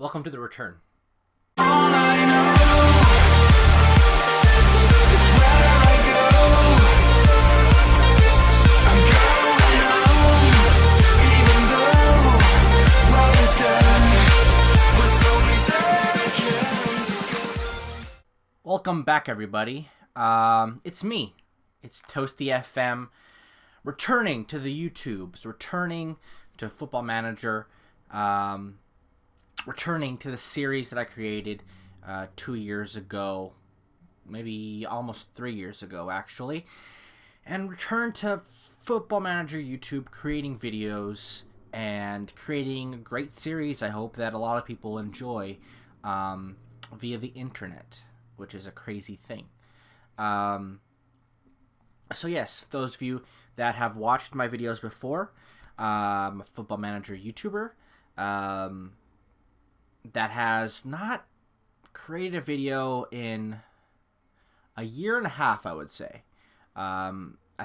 Welcome to the return. Welcome back, everybody. It's me. It's Toasty FM, returning to the YouTubes, returning to Football Manager, returning to the series that I created 2 years ago, maybe almost 3 years ago, actually, and return to Football Manager YouTube, creating videos and creating a great series I hope that a lot of people enjoy via the internet, which is a crazy thing. So yes, those of you that have watched my videos before, I'm a Football Manager YouTuber that has not created a video in a year and a half, I would say. I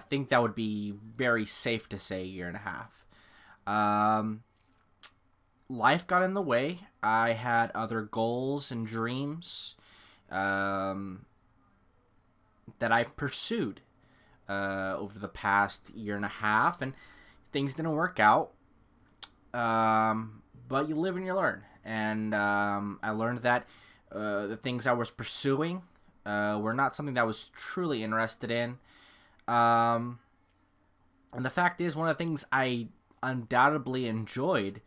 think that would be very safe to say a year and a half. Life got in the way. I had other goals and dreams that I pursued over the past year and a half, and things didn't work out. But you live and you learn, and I learned that the things I was pursuing were not something that I was truly interested in. And the fact is, one of the things I undoubtedly enjoyed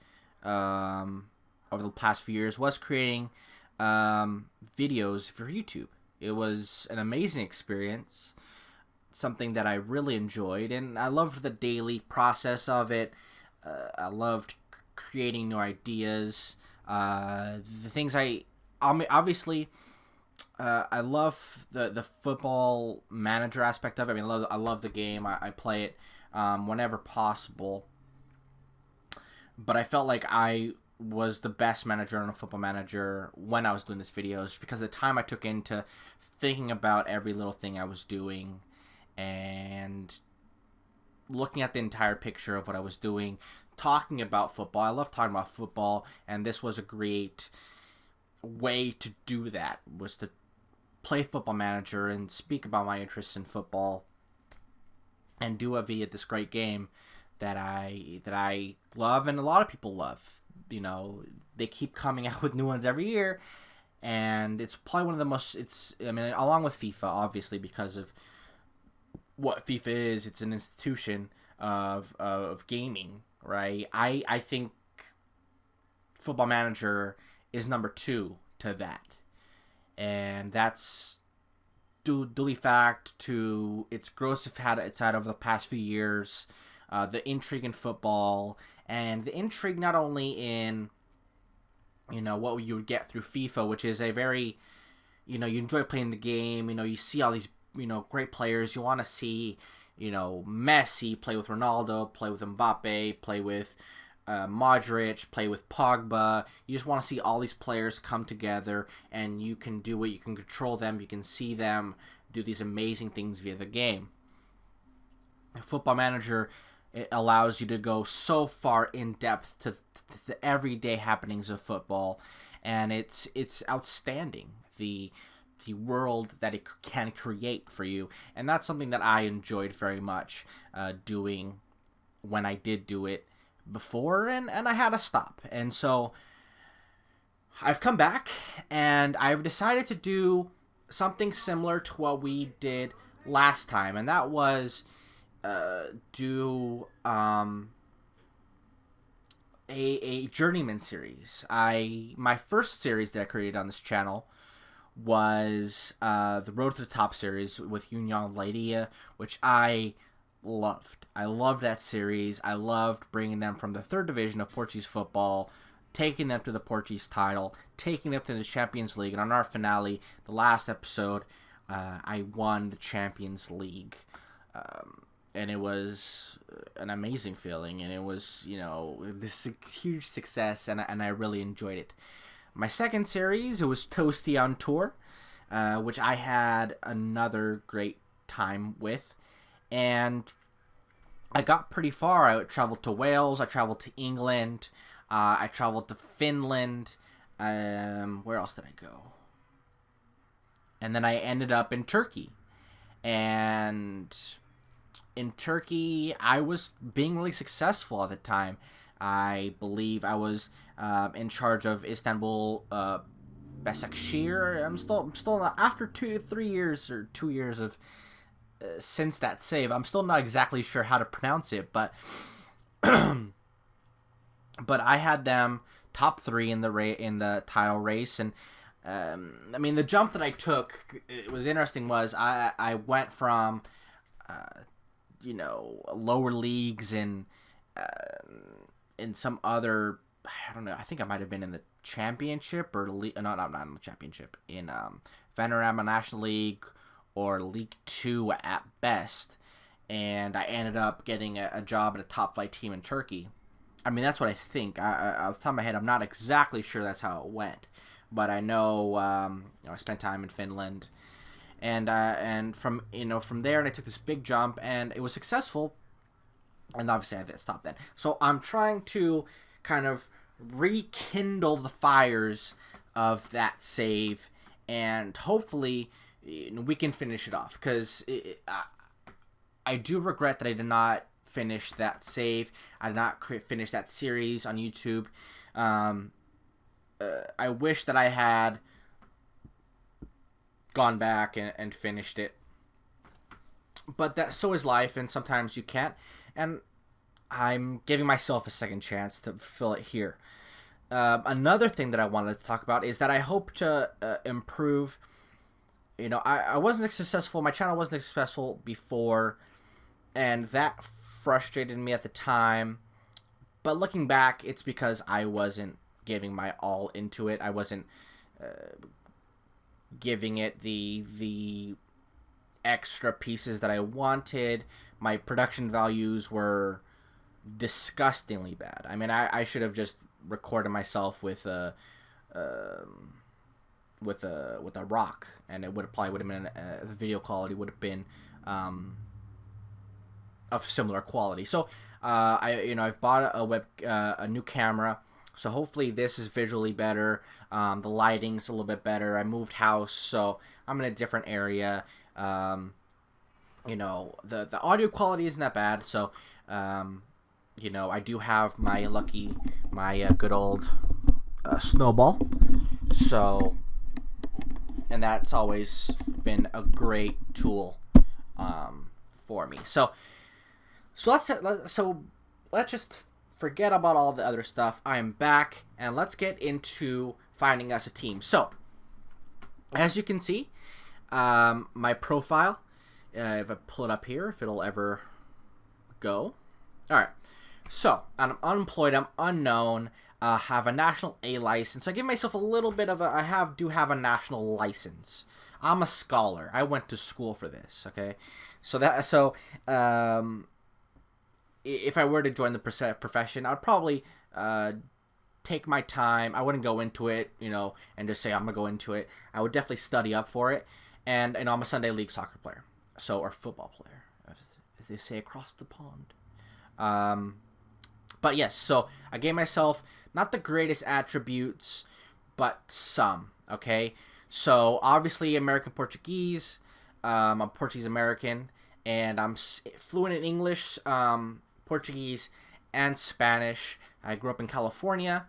over the past few years was creating videos for YouTube. It was an amazing experience, something that I really enjoyed, and I loved the daily process of it. I loved creating new ideas. The things I obviously I love the Football Manager aspect of it. I mean, I love the game. I play it whenever possible. But I felt like I was the best manager on a Football Manager when I was doing this videos, because the time I took into thinking about every little thing I was doing and looking at the entire picture of what I was doing, talking about football. I love talking about football, and this was a great way to do that, was to play Football Manager and speak about my interests in football and do it via this great game that I love and a lot of people love. You know, they keep coming out with new ones every year, and it's probably one of the most, along with FIFA, obviously, because of what FIFA is. It's an institution of gaming, right? I think Football Manager is number 2 to that, and that's duly fact to its growth it's had over the past few years, the intrigue in football, and the intrigue not only in, what you would get through FIFA, which is a very, you enjoy playing the game, you see all these, great players. You want to see, Messi play with Ronaldo, play with Mbappe, play with Modric, play with Pogba. You just want to see all these players come together, and you can do it. You can control them. You can see them do these amazing things via the game. Football Manager, it allows you to go so far in depth to the everyday happenings of football, and it's outstanding, the world that it can create for you, and that's something that I enjoyed very much doing when I did do it before, and I had to stop. And so I've come back, and I've decided to do something similar to what we did last time, and that was do a journeyman series. My first series that I created on this channel was the Road to the Top series with Union Leiria, which I loved. I loved that series. I loved bringing them from the 3rd division of Portuguese football, taking them to the Portuguese title, taking them to the Champions League, and on our finale, the last episode, I won the Champions League. And it was an amazing feeling, and it was, this huge success, and I really enjoyed it. My second series, it was Toasty on Tour, which I had another great time with, and I got pretty far. I traveled to Wales, I traveled to England, I traveled to Finland, Where else did I go? And then I ended up in Turkey. And in Turkey, I was being really successful at the time. I believe I was in charge of Istanbul Başakşehir. I'm still not, after 2 3 years or 2 years of since that save. I'm still not exactly sure how to pronounce it, but but I had them top three in the title race. And I mean, the jump that I took, it was interesting, was I went from lower leagues in some other, I don't know, I think I might have been in the championship or not in the championship, in Vanarama National League or League 2 at best, and I ended up getting a job at a top flight team in Turkey. I mean, that's what I think. Off the top of my head, I'm not exactly sure that's how it went, but I know, I spent time in Finland, and from there, and I took this big jump, and it was successful, and obviously I stopped then. So I'm trying to kind of rekindle the fires of that save, and hopefully we can finish it off, because I do regret that I did not finish that save. I did not finish that series on YouTube. I wish that I had gone back and finished it, but that so is life, and sometimes you can't. And I'm giving myself a second chance to fill it here. Another thing that I wanted to talk about is that I hope to improve. I wasn't successful. My channel wasn't successful before, and that frustrated me at the time. But looking back, it's because I wasn't giving my all into it. I wasn't giving it the extra pieces that I wanted. My production values were disgustingly bad. I mean, I should have just recorded myself with a rock, and it would have been the video quality would have been of similar quality. So I've bought a new camera, so hopefully this is visually better. The lighting's a little bit better. I moved house, so I'm in a different area. The audio quality isn't that bad. So I do have my good old snowball. So, and that's always been a great tool for me. So let's just forget about all the other stuff. I am back, and let's get into finding us a team. So, as you can see, my profile, if I pull it up here, if it'll ever go. All right. So, I'm unemployed. I'm unknown. Have a national A license. So I give myself a little bit of do have a national license. I'm a scholar. I went to school for this. Okay. If I were to join the profession, I'd probably take my time. I wouldn't go into it, and just say I'm gonna go into it. I would definitely study up for it. And I'm a Sunday league soccer player, or football player, as they say across the pond. But yes, so I gave myself not the greatest attributes, but some. Okay, so obviously American Portuguese. I'm Portuguese American, and I'm fluent in English, Portuguese, and Spanish. I grew up in California,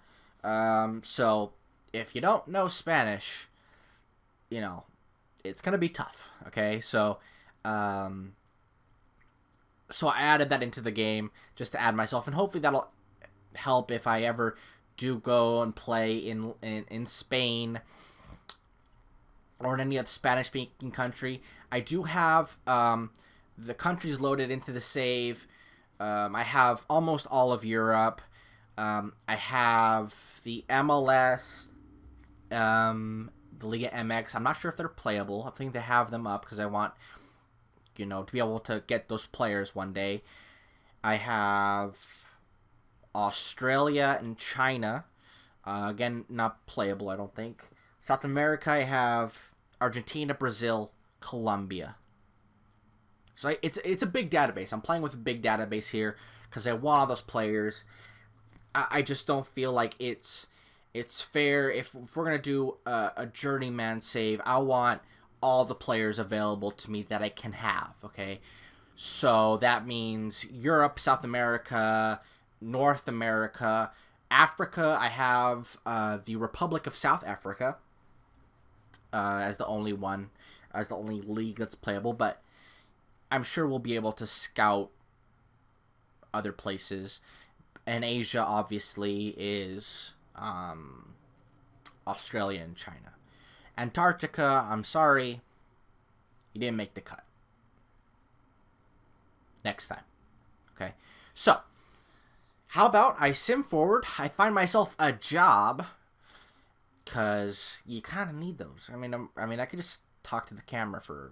so if you don't know Spanish, it's gonna be tough. Okay, so I added that into the game just to add myself, and hopefully that'll help if I ever do go and play in Spain or in any other Spanish-speaking country. I do have the countries loaded into the save. I have almost all of Europe. I have the MLS, the Liga MX. I'm not sure if they're playable. I think they have them up because I want to be able to get those players one day. I have Australia and China. Again, not playable, I don't think. South America, I have Argentina, Brazil, Colombia. So it's a big database. I'm playing with a big database here because I want all those players. I just don't feel like it's it's fair if we're gonna do a journeyman save. I want all the players available to me that I can have. Okay, so that means Europe, South America, North America, Africa. I have the Republic of South Africa as the only one, as the only league that's playable. But I'm sure we'll be able to scout other places. And Asia obviously is Australia and China. Antarctica, I'm sorry, you didn't make the cut. Next time. Okay. So, how about I sim forward, I find myself a job, because you kind of need those. I could just talk to the camera for,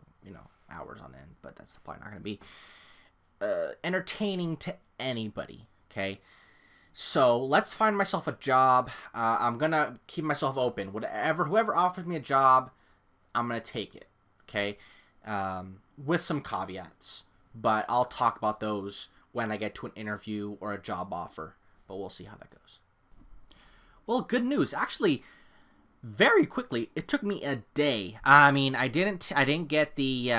hours on end, but that's probably not going to be entertaining to anybody. Okay. So let's find myself a job. I'm gonna keep myself open. Whoever offers me a job, I'm gonna take it. Okay, with some caveats, but I'll talk about those when I get to an interview or a job offer. But we'll see how that goes. Well, good news. Actually, very quickly, it took me a day. I didn't get the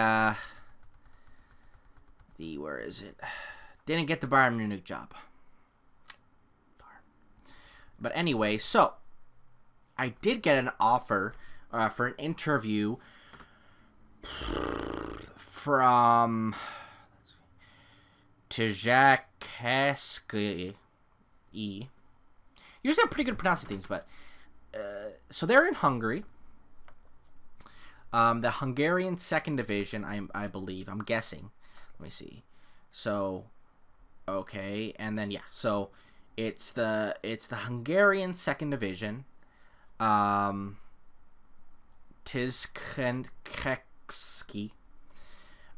where is it? Didn't get the Bayern Munich job. But anyway, so I did get an offer for an interview from Tjakeski. Usually I'm pretty good at pronouncing things, but so they're in Hungary. The Hungarian second division, I believe. I'm guessing. Let me see. So, okay, and then so it's the Hungarian second division. Tjakeski.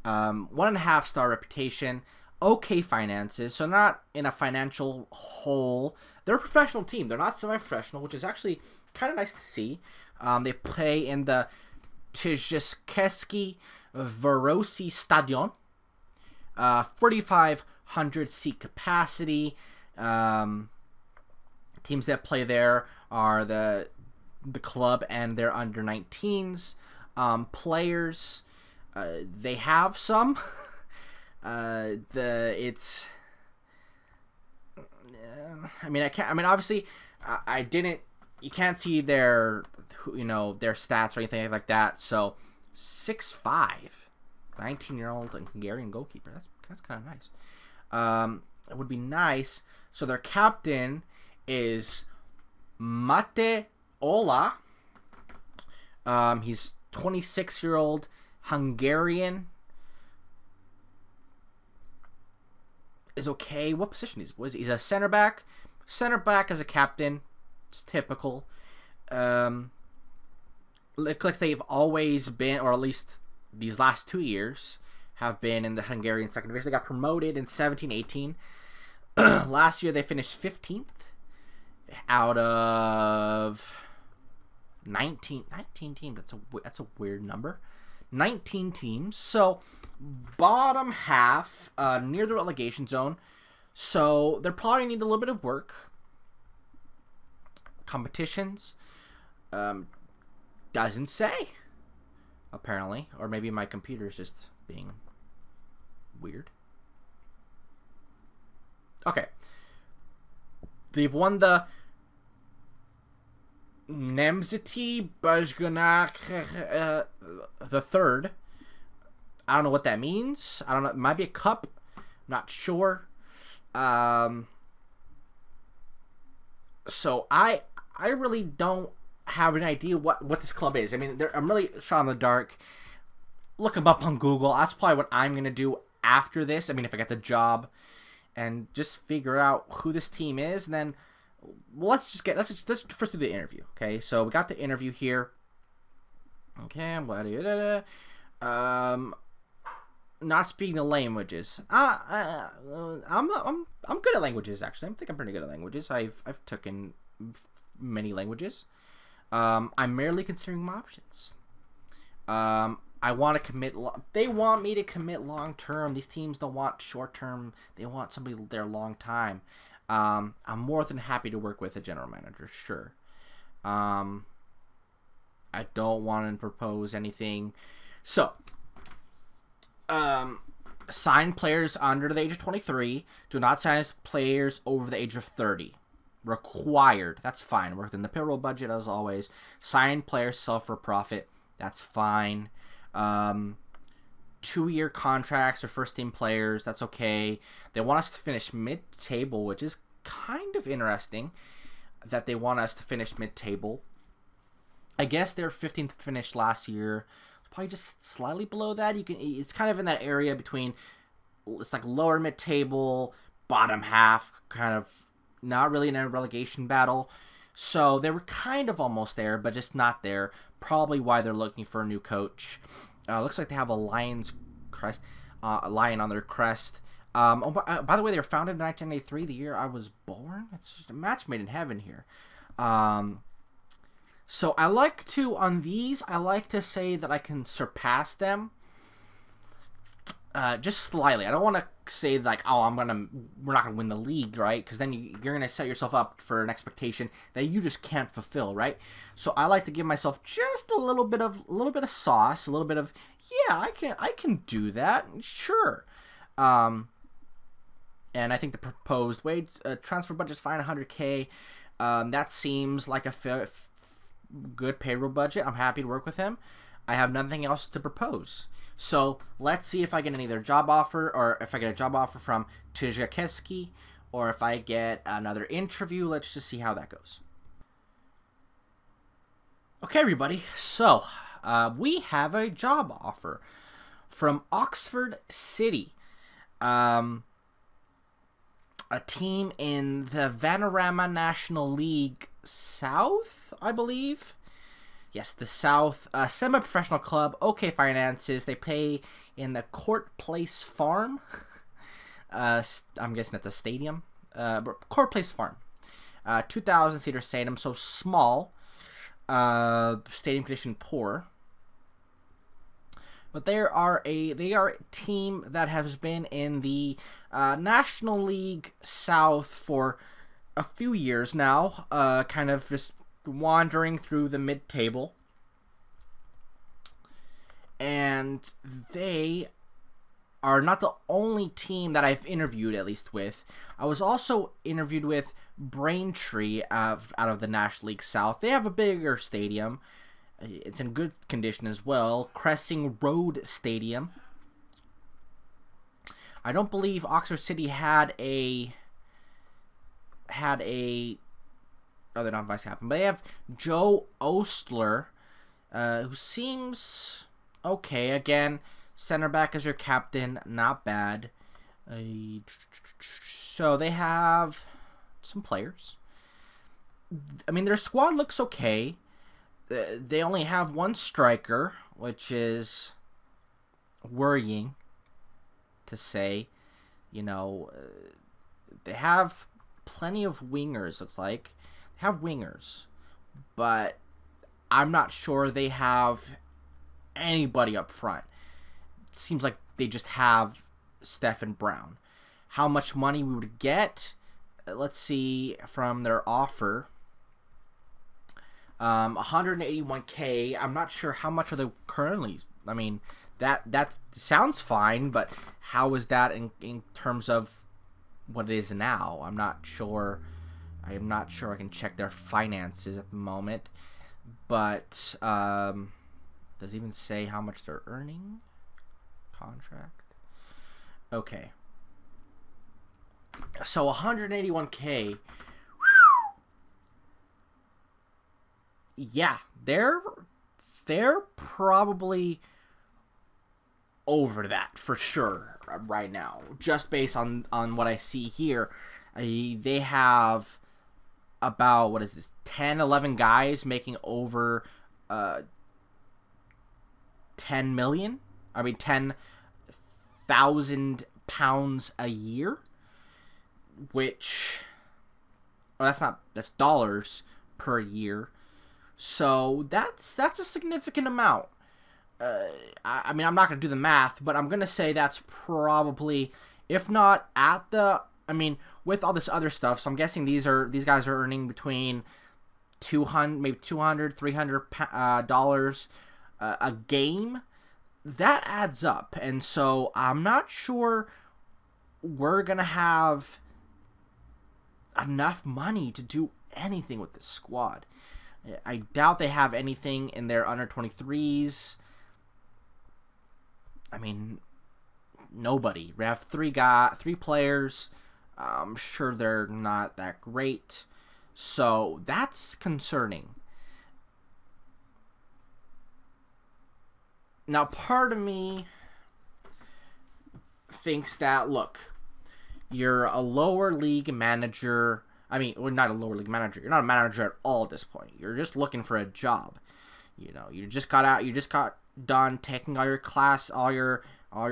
1.5 star reputation. Okay finances, so not in a financial hole. They're a professional team. They're not semi-professional, which is actually kind of nice to see. They play in the Tjakeski Varosi Stadion. 4,500 seat capacity. Teams that play there are the club and their under 19s. Players, they have some. Obviously, I didn't. You can't see their stats or anything like that. So, 6'5", 19-year-old and Hungarian goalkeeper. That's kind of nice. It would be nice. So their captain is Mate Ola. He's 26-year-old Hungarian. Is okay. What position is he? He's a center back. Center back as a captain. It's typical. Looks like they've always been, or at least these last 2 years, have been in the Hungarian second division. They got promoted in 17-18. Last year they finished 15th out of 19 teams. That's a weird number. 19 teams. So bottom half, near the relegation zone. So they're probably need a little bit of work. Competitions, doesn't say, apparently, or maybe my computer is just being weird. Okay, they've won the Nemzeti Bajnok the third. I don't know what that means. I don't know. It might be a cup. Not sure. So I really don't have an idea what this club is. I mean, I'm really shot in the dark. Look them up on Google. That's probably what I'm gonna do after this. I mean, if I get the job, and just figure out who this team is, and then let's first do the interview. Okay, so we got the interview here. Okay, I'm glad. Not speaking the languages. I'm good at languages, actually. I think I'm pretty good at languages. I've taken many languages. I'm merely considering my options. I want to commit. They want me to commit long term. These teams don't want short term. They want somebody there long time. I'm more than happy to work with a general manager, sure. I don't want to propose anything. So, sign players under the age of 23. Do not sign players over the age of 30. Required. That's fine. Within the payroll budget, as always. Sign players sell for profit. That's fine. 2-year contracts or first-team players. That's okay. They want us to finish mid-table, which is kind of interesting that they want us to finish mid-table. I guess their 15th finish last year, probably just slightly below that. It's kind of in that area between, it's like lower mid-table, bottom half, kind of not really in a relegation battle. So they were kind of almost there, but just not there. Probably why they're looking for a new coach. Looks like they have a lion's crest, a lion on their crest. By the way, they were founded in 1983, the year I was born. It's just a match made in heaven here. So I like to, on these, I like to say that I can surpass them. Just slightly. I don't want to say like, oh, we're not gonna win the league, right? Because then you're gonna set yourself up for an expectation that you just can't fulfill, right? So I like to give myself just a little bit of sauce, a little bit of, yeah, I can do that, sure. And I think the proposed wage transfer budget is fine, $100K. That seems like a good payroll budget. I'm happy to work with him. I have nothing else to propose. So let's see if I get another job offer, or if I get a job offer from Tijakaski, or if I get another interview. Let's just see how that goes. Okay, everybody. So we have a job offer from Oxford City, a team in the Vanarama National League South, I believe. Yes, the South, semi-professional club, okay finances. They play in the Court Place Farm. I'm guessing that's a stadium. Court Place Farm. 2,000-seater stadium, so small. Stadium condition poor. But they are a team that has been in the National League South for a few years now. Kind of just wandering through the mid-table, and they are not the only team that I've interviewed, at least with. I was also interviewed with Braintree out of the National League South. They have a bigger stadium. It's in good condition as well. Cressing Road Stadium. I don't believe Oxford City had a oh, they don't have vice captain, but they have Joe Ostler, who seems okay. Again, center back as your captain, not bad. So they have some players. I mean, their squad looks okay. They only have one striker, which is worrying to say. You know, they have plenty of wingers, looks like. Have wingers, but I'm not sure they have anybody up front. It seems like they just have Stephen Brown. How much money we would get? Let's see from their offer. 181K. I'm not sure how much are they currently. I mean, that sounds fine, but how is that in terms of what it is now? I'm not sure. I am not sure I can check their finances at the moment, but does it even say how much they're earning? Contract. Okay. So 181K. Yeah, they're probably over that for sure right now, just based on what I see here. They have about, 10, 11 guys making over 10 million? I mean, 10,000 pounds a year, which, that's dollars per year. So that's a significant amount. I mean, I'm not going to do the math, but I'm going to say that's probably, if not at the, I mean, with all this other stuff, so I'm guessing these guys are earning between $200, maybe $200, $300 a game. That adds up, and so I'm not sure we're gonna have enough money to do anything with this squad. I doubt they have anything in their under 23s. I mean, nobody. We have three players. I'm sure they're not that great, so that's concerning. Now, part of me thinks that, look, you're a lower league manager. I mean, we're not a lower league manager. You're not a manager at all at this point. You're just looking for a job. You know, you just got done taking all your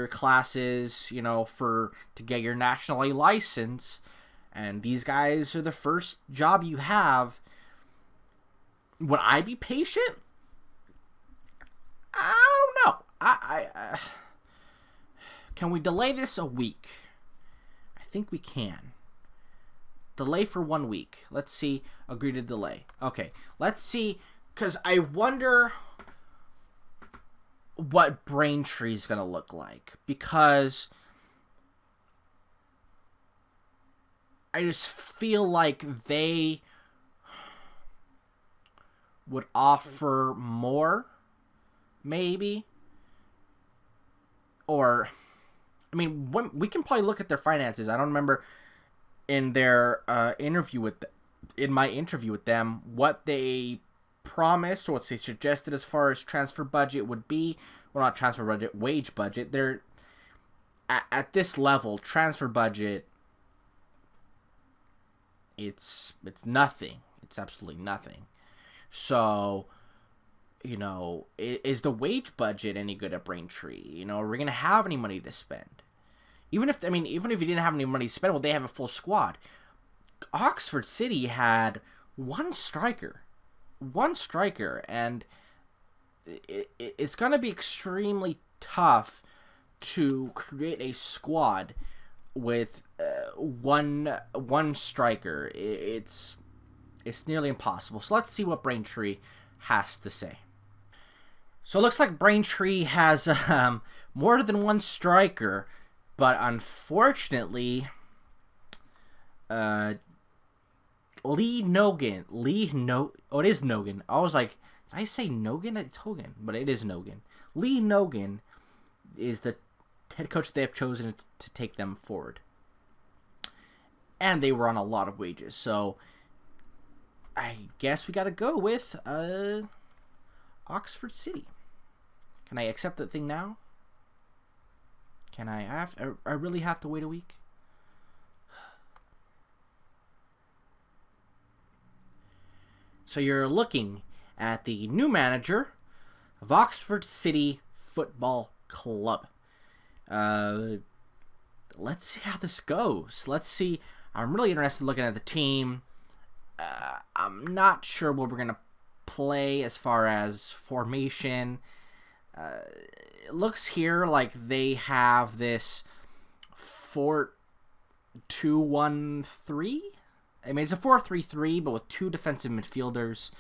classes, you know, to get your national A license, and these guys are the first job you have. Would I be patient? I don't know. I can we delay this a week? I think we can. Delay for 1 week. Let's see. Agree to delay. Okay. Let's see. Because I wonder what Braintree's going to look like. Because I just feel like they would offer more. Maybe. Or, I mean, we can probably look at their finances. I don't remember in their in my interview with them what they promised or what they suggested as far as transfer budget would be. Well, not transfer budget, wage budget. They're at this level, transfer budget. It's nothing. It's absolutely nothing. So, you know, is the wage budget any good at Braintree? You know, are we gonna have any money to spend? Even if you didn't have any money to spend, well, they have a full squad. Oxford City had one striker, and it's gonna be extremely tough to create a squad with one striker. It's nearly impossible. So let's see what Braintree has to say. So it looks like Braintree has more than one striker, but unfortunately, it is Nogan. I was like, did I say Nogan? It's Hogan, but it is Nogan. Lee Nogan is the head coach they have chosen to take them forward. And they were on a lot of wages, so I guess we got to go with Oxford City. Can I accept that thing now? Can I really have to wait a week? So you're looking at the new manager of Oxford City Football Club. Let's see how this goes. Let's see. I'm really interested in looking at the team. I'm not sure what we're going to play as far as formation. It looks here like they have this 4-2-1-3. I mean, it's a 4-3-3, but with two defensive midfielders,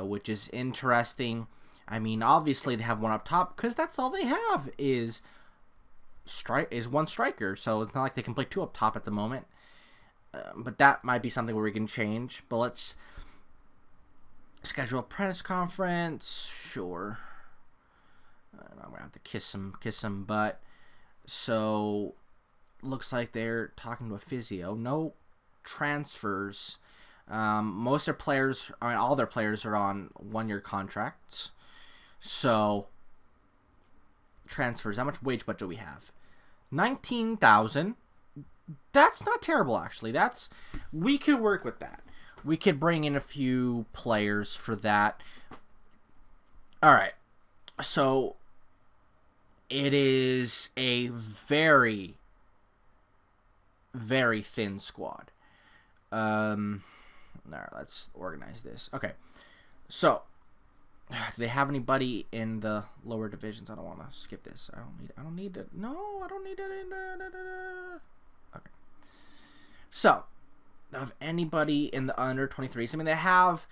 which is interesting. I mean, obviously they have one up top because that's all they have is one striker. So it's not like they can play two up top at the moment. But that might be something where we can change. But let's schedule a press conference. Sure. I'm gonna have to kiss some butt. So looks like they're talking to a physio. No transfers. Most of their players, I mean, all their players are on 1-year contracts. So transfers. How much wage budget do we have? 19,000. That's not terrible, actually. We could work with that. We could bring in a few players for that. All right. So it is a very, very thin squad. All right, let's organize this. Okay. So, do they have anybody in the lower divisions? I don't want to skip this. I don't need it. No, I don't need it in okay. So, of anybody in the under 23s, I mean, they have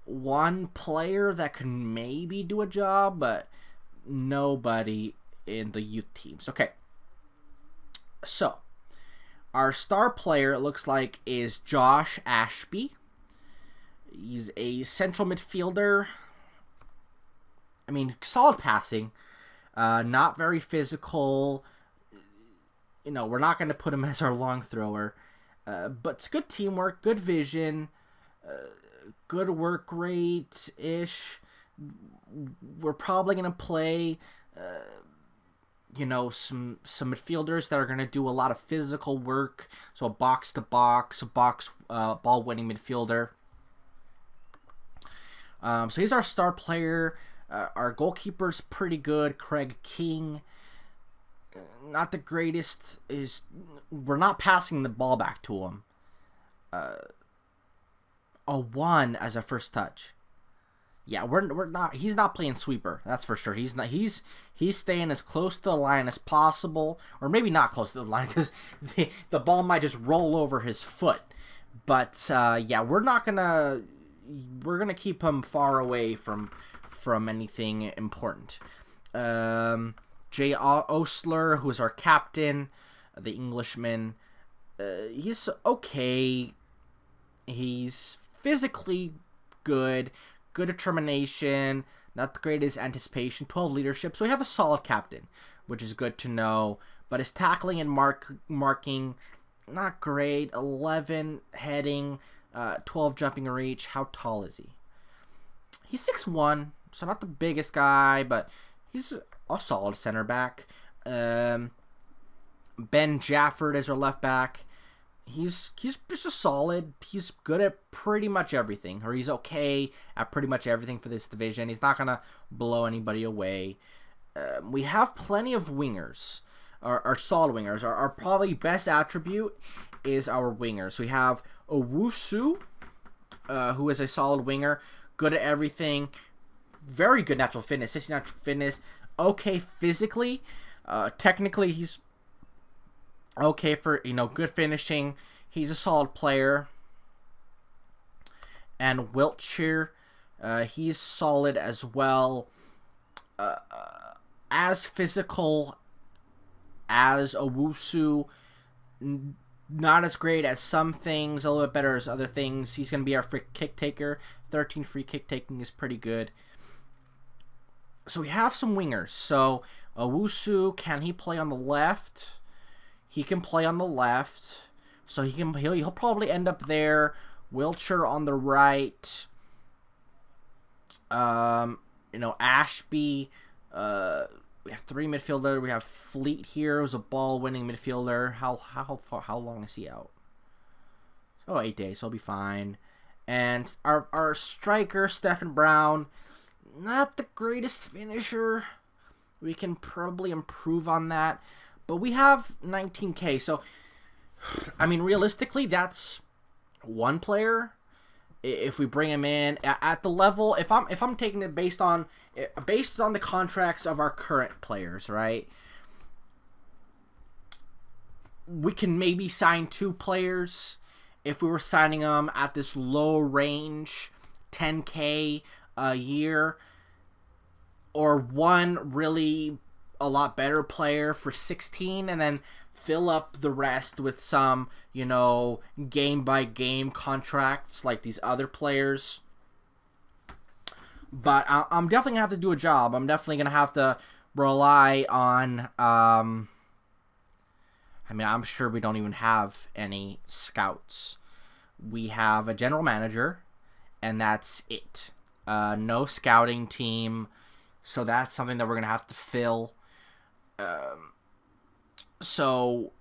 one player that can maybe do a job, but nobody in the youth teams. Okay. So, our star player, it looks like, is Josh Ashby. He's a central midfielder. I mean, solid passing. Not very physical. We're not going to put him as our long thrower. But it's good teamwork, good vision, good work rate-ish. We're probably going to play, some midfielders that are going to do a lot of physical work. So a box-to-box, ball-winning midfielder. So he's our star player. Our goalkeeper's pretty good, Craig King. Not the greatest. We're not passing the ball back to him. A 1 as a first touch. Yeah, we're not. He's not playing sweeper. That's for sure. He's not. He's staying as close to the line as possible, or maybe not close to the line because the ball might just roll over his foot. But yeah, we're gonna keep him far away from anything important. Jay Osler, who is our captain, the Englishman, he's okay. He's physically good determination, not the greatest anticipation, 12 leadership. So we have a solid captain, which is good to know. But his tackling and marking, not great. 11 heading, 12 jumping reach. How tall is he? He's 6'1", so not the biggest guy, but he's a solid center back. Ben Jafford is our left back. He's just a solid. He's good at pretty much everything, or he's okay at pretty much everything for this division. He's not gonna blow anybody away. We have plenty of wingers, our solid wingers. Our probably best attribute is our wingers. We have Owusu, who is a solid winger, good at everything, very good natural fitness, 60 natural fitness, okay physically, technically he's okay for, good finishing. He's a solid player. And Wiltshire, he's solid as well. As physical as Owusu, not as great as some things, a little bit better as other things. He's going to be our free kick taker. 13 free kick taking is pretty good. So we have some wingers. So Owusu, can he play on the left? He can play on the left, so he'll probably end up there. Wiltshire on the right. Ashby. We have 3 midfielder. We have Fleet here, who's a ball-winning midfielder. How long is he out? 8 days. So he'll be fine. And our striker, Stephen Brown, not the greatest finisher. We can probably improve on that. But we have 19K, so I mean, realistically, that's one player. If we bring him in at the level, if I'm taking it based on the contracts of our current players, right? We can maybe sign 2 players if we were signing them at this low range, 10K a year, or one really a lot better player for 16, and then fill up the rest with some, game by game contracts like these other players. But I'm definitely gonna have to do a job. I'm definitely gonna have to rely on. I'm sure we don't even have any scouts. We have a general manager, and that's it. No scouting team, so that's something that we're gonna have to fill. So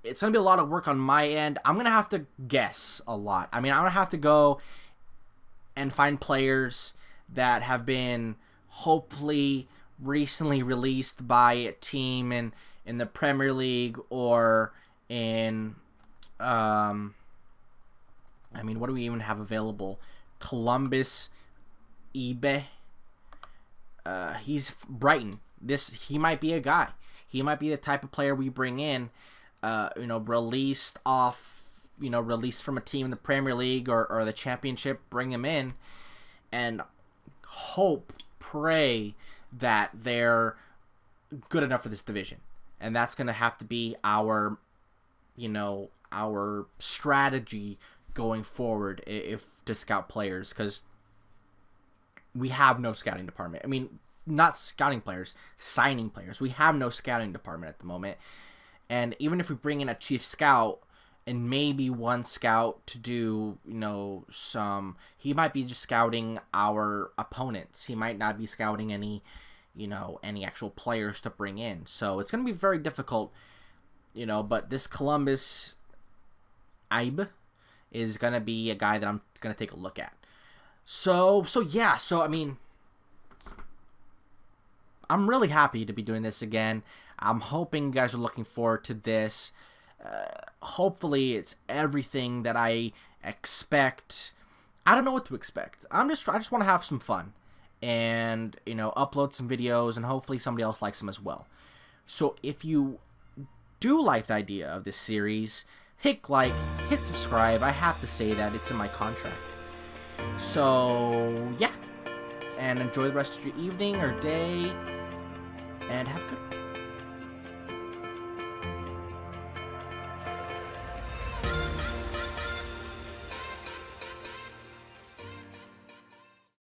it's going to be a lot of work on my end. I'm going to have to guess a lot. I'm going to have to go and find players that have been hopefully recently released by a team in the Premier League or in, what do we even have available? Columbus, eBay. He's Brighton. He might be a guy. He might be the type of player we bring in, released from a team in the Premier League or the Championship, bring him in. and pray that they're good enough for this division. And that's going to have to be our strategy going forward if to scout players, because we have no scouting department. I mean, not scouting players, signing players. We have no scouting department at the moment. And even if we bring in a chief scout and maybe one scout to do, he might be just scouting our opponents. He might not be scouting any actual players to bring in. So it's going to be very difficult, but this Columbus Ibe is going to be a guy that I'm going to take a look at. So I mean, I'm really happy to be doing this again. I'm hoping you guys are looking forward to this. Hopefully it's everything that I expect. I don't know what to expect. I just want to have some fun and, upload some videos, and hopefully somebody else likes them as well. So if you do like the idea of this series, hit like, hit subscribe. I have to say that, it's in my contract. So yeah, and enjoy the rest of your evening or day, and have a good one.